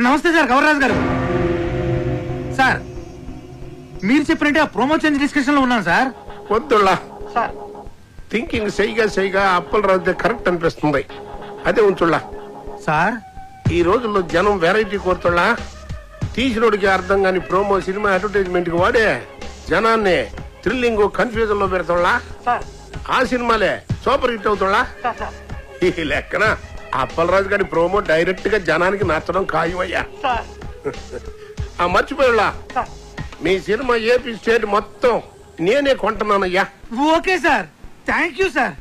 నమస్తే సార్ గవర్రాజు గారు. సార్ మీరు చెప్పినట్టే ఆ ప్రోమో చేంజ్ డిస్కషన్ లో ఉన్నాను సార్. వద్దులా థింకింగ్ సైగా అప్పలరాజు కరెక్ట్ అనిపిస్తుంది. అదే ఉంచుళ్ళా సార్. ఈ రోజుల్లో జనం వెరైటీ కోరుతుళ్ళా. తీసినోడికి అర్థం కాని ప్రోమో సినిమా అడ్వర్టైజ్మెంట్ కి వాడే జనాన్ని థ్రిల్లింగ్ కన్ఫ్యూజన్ లో పెడతాళ్ళా. ఆ సినిమాలే సూపర్ హిట్ అవుతాళ్ళా. ఈ లెక్కన అప్పలరాజు గారి ప్రోమో డైరెక్ట్ గా జనానికి నచ్చడం ఖాయమయ్యా. మర్చిపోయాళ్ళా మీ సినిమా ఏపీ స్టేట్ మొత్తం నేనే కొంటున్నానయ్యా. Okay sir, thank you sir.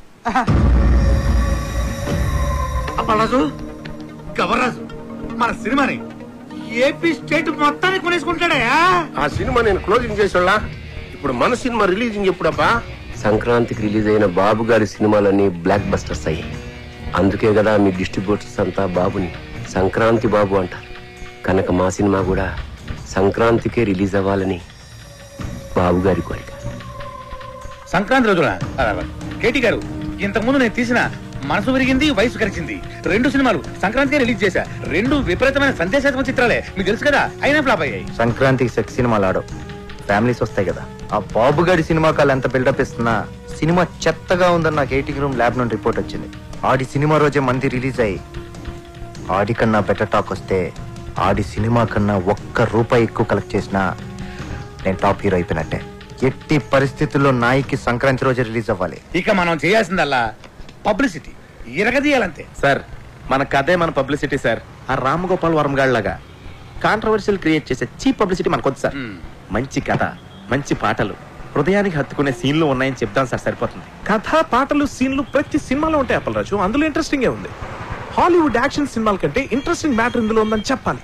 Appalaraju Gavarraju మన సినిమాని ఏపీ స్టేట్ మొత్తాన్ని కొనేసుకుంటాడయా. ఆ సినిమా నేను క్లోజింగ్ చేసేళ్ళా. ఇప్పుడు మన సినిమా రిలీజింగ్ ఎప్పుడబ్బా? సంక్రాంతికి రిలీజ్ అయిన బాబు గారి సినిమాలన్నీ బ్లాక్ బస్టర్స్ అయ్యాయి. అందుకే కదా మీ డిస్ట్రిబ్యూటర్స్ అంతా బాబుని సంక్రాంతి బాబు అంటారు. కనుక మా సినిమా కూడా సంక్రాంతికే రిలీజ్ అవ్వాలని బాబు గారి కోరిక. సంక్రాంతి రోజున కేటీ గారు ఇంతకుముందు నేను తీసిన మనసు విరిగింది వయసు కలిసింది 2 సినిమాలు సంక్రాంతికే రిలీజ్ చేశా. 2 విపరీతమైన సందేశాత్మక చిత్రాలే, మీకు తెలుసు కదా, అయినా ఫ్లాప్ అయ్యాయి. సంక్రాంతికి సెక్స్ సినిమాలు ఆడవు, ఫ్యామిలీస్ వస్తాయి కదా. ఆ బాబు గారి సినిమా కాలు ఎంత బిల్డప్ ఇస్తున్నా సినిమా చెత్తగా ఉందని నాకు 80 రూమ్ ల్యాబ్ నుండి రిపోర్ట్ వచ్చింది. ఆడి సినిమా రోజే మంది రిలీజ్ అయ్యి ఆడి కన్నా బెటర్ టాక్ వస్తే ఆడి సినిమా కన్నా ₹1 ఎక్కువ కలెక్ట్ చేసినా నేను టాప్ హీరో అయిపోయినట్టే. ఎట్టి పరిస్థితుల్లో నాయికి సంక్రాంతి రోజే రిలీజ్ అవ్వాలి. ఇక మనం చేయాల్సిందల్లా పబ్లిసిటీ ఇరగదీయాలంతే. సార్ మన కథే మన పబ్లిసిటీ సార్. ఆ రామగోపాల్ వర్మ గాళ్ళగా కాంట్రవర్షియల్ క్రియేట్ చేసే చీప్ పబ్లిసిటీ మనకొద్దు సార్. మంచి కథ, మంచి పాటలు, హృదయానికి హత్తుకునే సీన్లు ఉన్నాయని చెప్తాం సార్, సరిపోతుంది. కథ, పాటలు, సీన్లు ప్రతి సినిమాలో ఉంటాయి అప్పలరాజు. అందులో ఇంట్రెస్టింగ్ ఉంది. హాలీవుడ్ యాక్షన్ సినిమాల కంటే ఇంట్రెస్టింగ్ మ్యాటర్ ఇందులో ఉందని చెప్పాలి.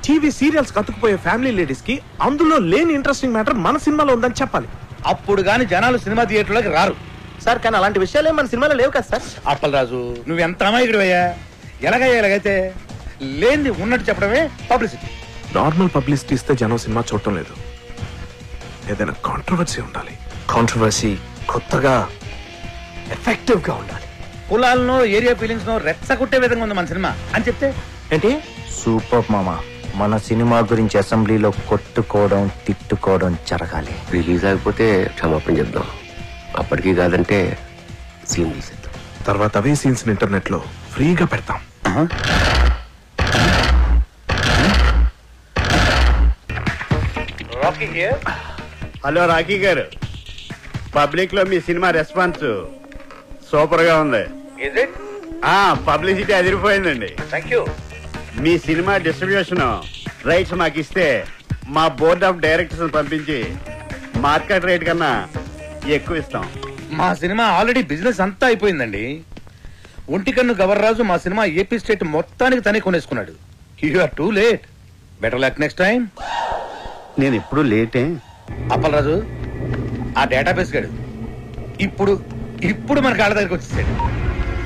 టీవీ సీరియల్స్ కతుకుపోయే ఫ్యామిలీ లేడీస్ కి అందులో లేని ఇంట్రెస్టింగ్ మ్యాటర్ మన సినిమాలో ఉందని చెప్పాలి. అప్పుడు గాని జనాలు సినిమా థియేటర్లోకి రారు సార్. కానీ అలాంటి విషయాలే మన సినిమాలో లేవు కదా సార్. అప్పలరాజు నువ్వెంత అమాయకుడు అయ్యా. ఎలాగైతే లేని ఉన్నట్టు చెప్పడమే పబ్లిసిటీ. నార్మల్ పబ్లిసిటీ ఇస్తే జనం సినిమా చూడటం లేదు. ఏదైనా కాంట్రవర్సీ ఉండాలి. కాంట్రవర్సీ కొత్తగా ఎఫెక్టివ్ గా ఉండాలి. కులాలను ఏరియా ఫీలింగ్స్ రెచ్చగొట్టే విధంగా ఉంది మన సినిమా అని చెప్తే ఏంటి సూపర్ మామ. మన సినిమా గురించి అసెంబ్లీలో కొట్టుకోవడం, తిట్టుకోవడం జరగాలి. రిలీజ్ అయిపోతే క్షమాపణ చెప్దాం. అప్పటికి కాదంటే సీన్ తీసేద్దాం. తర్వాత అవే సీన్స్ ఇంటర్నెట్ లో ఫ్రీగా పెడతాం. హలో రాకీ గారు, పబ్లిక్ లో మీ సినిమా రెస్పాన్స్ సూపర్ గా ఉంది. పబ్లిసిటీ అదిరిపోయిందండి. మీ సినిమా డిస్ట్రిబ్యూషన్ రైట్స్ మాకు ఇస్తే మా బోర్డ్ ఆఫ్ డైరెక్టర్స్ పంపించి మార్కెట్ రేట్ కన్నా ఎక్కువ ఇస్తాం. మా సినిమా ఆల్రెడీ బిజినెస్ అంతా అయిపోయిందండి. ఒంటికన్ను గవర్రాజు మా సినిమా ఏపీ స్టేట్ మొత్తానికి తనే కొనేసుకున్నాడు. You are too late. Better luck next time. నేను ఎప్పుడు లేటే. అప్పలరాజు ఆ డేటాబేస్ గాడు ఇప్పుడు మన కాళ్ళ దగ్గరికి వచ్చేసాడు.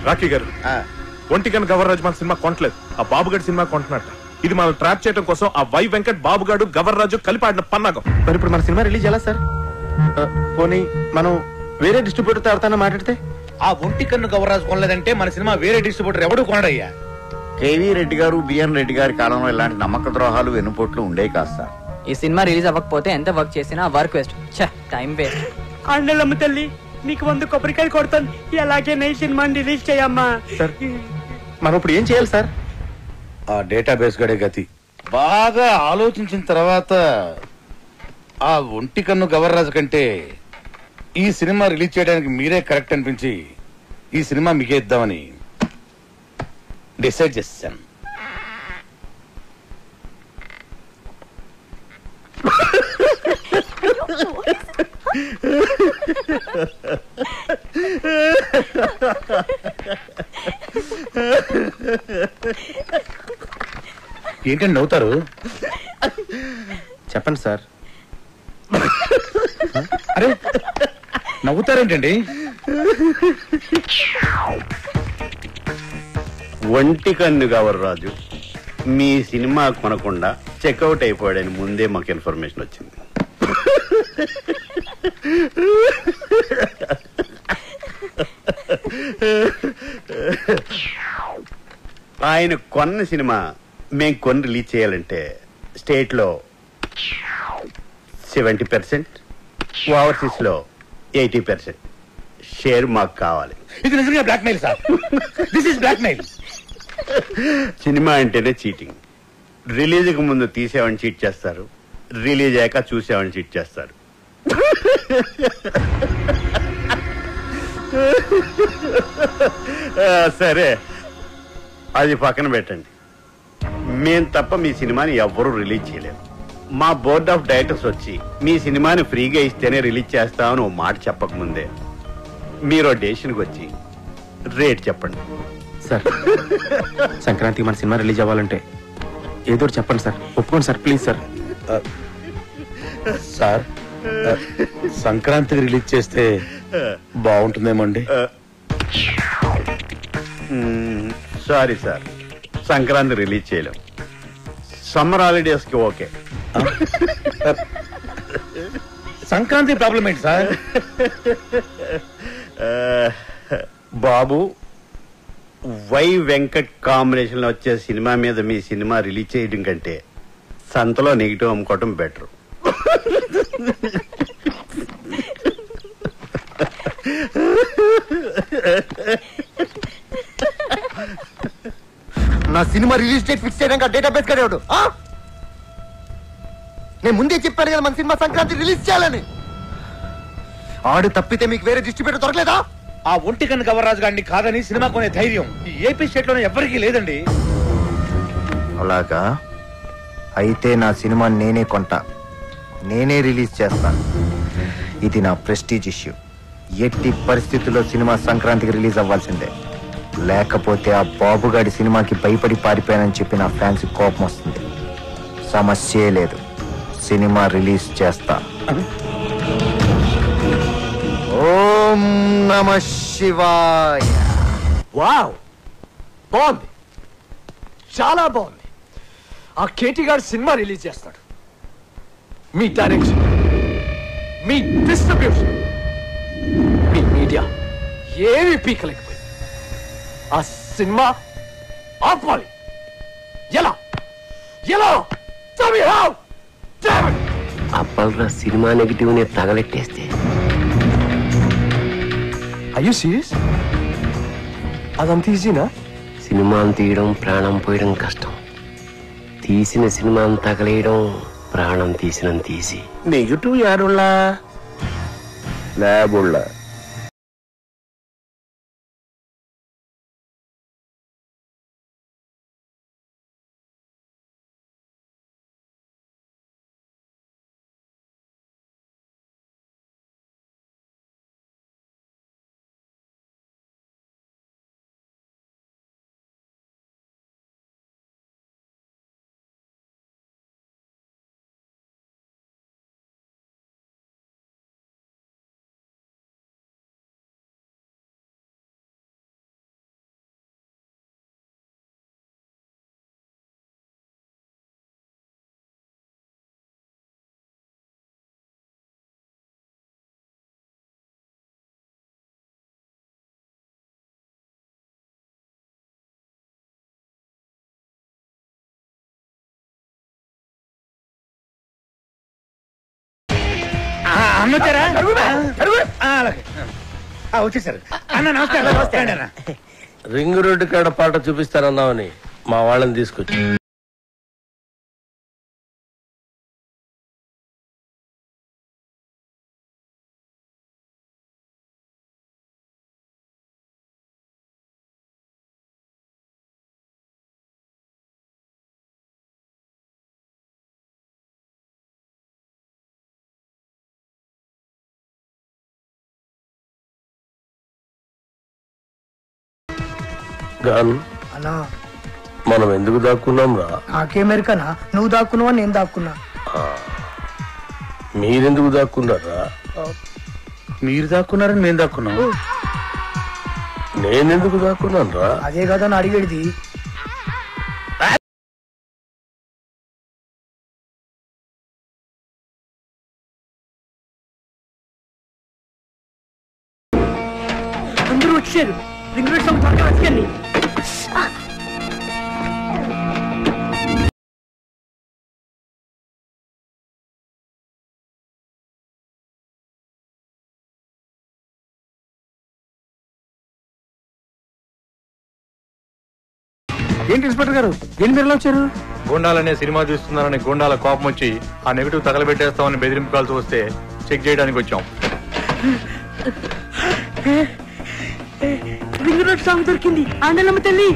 రాకీ గారు, ఒంటికన్ను గవర్రాజు మన సినిమా కొనట్లేదు, ఆ బాబుగాడి సినిమా కొంటున్నట్ట. ఇది మనం ట్రాప్ చేయడం కోసం ఆ వై వెంకట్, బాబుగాడు, గవర్రాజు కలిపి ఆడిన పన్నాగం. మరి ఇప్పుడు మన సినిమా రిలీజ్ ఎలా సార్? పోనీ మనం వేరే డిస్ట్రిబ్యూటర్ తో ఎవరితో మాట్లాడితే? ఆ ఒంటికన్ను గవర్రాజు కొనలేదంటే మన సినిమా వేరే డిస్ట్రిబ్యూటర్ ఎవడు కొనడయ్యా. కేవీ రెడ్డి గారు, బిఎన్ రెడ్డి గారి కాలంలో ఇలాంటి నమ్మక ద్రోహాలు వెన్నుపోట్లు ఉండేవి కాదు సార్. ఈ సినిమా రిలీజ్ అవ్వకపోతే ఎంత వర్క్ చేసినా వర్క్ వేస్ట్, టైం వేస్ట్. అండలమ్మ తల్లి నీకు 100 కొబ్బరికాయలు కొడతాను. ఎలాగే నీ సినిమాని రిలీజ్ చేయమ్మా. సార్ మనం ఇప్పుడు ఏం చేయాలి సార్? ఆ డేటాబేస్ గడే గతి. బాగా ఆలోచించిన తర్వాత ఆ ఒంటికన్ను గవర్రాజు కంటే ఈ సినిమా రిలీజ్ చేయడానికి మీరే కరెక్ట్ అనిపించి ఈ సినిమా మీకే ఇద్దామని డిసైడ్ చేశాను. ఏంటండి నవ్వుతారు? చెప్పండి సార్. అరే నవ్వుతారేంటండి? ఒంటికన్ను గవర్రాజు మీ సినిమా కొనకుండా చెక్అవుట్ అయిపోయాడని ముందే మాకు ఇన్ఫర్మేషన్ వచ్చింది. ఆయన కొన్న సినిమా మేము కొని రిలీజ్ చేయాలంటే స్టేట్లో 70%, ఓవర్సీస్లో 80% షేర్ మాకు కావాలి. ఇది నిజంగా blackmail sir. This is blackmail. Cinema అంటేనే చీటింగ్. రిలీజ్కి ముందు తీసేవాడిని చీట్ చేస్తారు, రిలీజ్ అయ్యాక చూసేవాడిని చీట్ చేస్తారు. సరే, అది పక్కన పెట్టండి. మేం తప్ప మీ సినిమాని ఎవ్వరూ రిలీజ్ చేయలేము. మా బోర్డ్ ఆఫ్ డైరెక్టర్స్ వచ్చి మీ సినిమాని ఫ్రీగా ఇస్తేనే రిలీజ్ చేస్తామని ఓ మాట చెప్పకముందే మీరు డెసిషన్కి వచ్చి రేట్ చెప్పండి. సార్, సంక్రాంతికి మన సినిమా రిలీజ్ అవ్వాలంటే ఏదో చెప్పండి సార్. ఒప్పుకోండి సార్, ప్లీజ్ సార్. సార్, సంక్రాంతికి రిలీజ్ చేస్తే బాగుంటుందేమో అండి. సారీ సార్, సంక్రాంతి రిలీజ్ చేయలేం. సమ్మర్ హాలిడేస్కి ఓకే. సంక్రాంతి ప్రాబ్లం ఏంటి సార్? బాబు, వై వెంకట్ కాంబినేషన్ లో వచ్చే సినిమా మీద మీ సినిమా రిలీజ్ చేయడం కంటే సంతలో నెగిటివ్ అమ్ముకోవటం బెటర్. నా సినిమా రిలీజ్ డేట్ ఫిక్స్ చేయడానికి డేటాబేస్ కడేవాడు. నేను ముందే చెప్పాను కదా మన సినిమా సంక్రాంతి రిలీజ్ చేయాలని. ఆడు తప్పితే మీకు వేరే డిస్ట్రిబ్యూటర్ దొరకలేదా? ఆ ఒంటికన్ను గవర్రాజు గారిని కాదని సినిమా కొనే ధైర్యం ఈ ఏపీ స్టేట్ లోనే ఎవరికీ లేదండి. అలాగా? అయితే నా సినిమా నేనే కొంటా, నేనే రిలీజ్ చేస్తాను. ఇది నా ప్రెస్టీజ్ ఇష్యూ. ఎట్టి పరిస్థితుల్లో సినిమా సంక్రాంతికి రిలీజ్ అవ్వాల్సిందే. లేకపోతే ఆ బాబుగాడి సినిమాకి భయపడి పారిపోయానని చెప్పి నా ఫ్యాన్స్ కోపం వస్తుంది. సమస్యే లేదు, సినిమా రిలీజ్ చేస్తా. ఓం నమః శివాయ. వావ్, బాగుంది, చాలా బాగుంది. ఆ కేటీ గారు సినిమా రిలీజ్ చేస్తాడు. మీ డైరెక్షన్, మీ డిస్ట్రిబ్యూషన్, మీ మీడియా ఏమి పీకలేకపోయింది. ఆ సినిమా ఆపాలి. ఎలా ఎలా అప్పల్రా సినిమా నెగిటివ్ ని తగలెట్టేస్తే. అయ్యో సీరియస్? అదంత ఈజీనా? సినిమాను తీయడం ప్రాణం పోయడం కష్టం. తీసిన సినిమాను తగలేయడం ప్రాణం తీసినంత ఈజీ. నెగిటివ్ యారుళ్ళ ల్యాబుళ్ళ. అన్నొచ్చారా? వచ్చేసారు అన్న. నమస్తే అన్న. రింగ్ రోడ్డు కాడ పాట చూపిస్తారన్నావని మా వాళ్ళని తీసుకొచ్చి గాను అన్నా మనం ఎందుకు దాక్కున్నాం రా? నాకేమెరికనా? నువ్వు దాక్కున్నావా నేను దాక్కున్నా? మీరెందుకు దాక్కున్నారా? మీరు దాక్కున్నారని మేము దాక్కున్నాం. నేనెందుకు దాక్కున్నాను రా? అదే కదా అని అడిగేది. అందరూ వచ్చారు. రింగ్ రోడ్ త్వరగా వచ్చేయండి. ఏంటి ఇన్స్పెక్టర్ గారు ఏంటి మీరు వచ్చారు? గూండాలనే సినిమా చూస్తున్నారని గూండాల కోపం వచ్చి ఆ నెగిటివ్ తగలబెట్టేస్తామని బెదిరింపు కాల్సి వస్తే చెక్ చేయడానికి వచ్చాం. రింగ్ రోడ్ సాంగ్ దొరికింది. ఆండలమ్మ తల్లి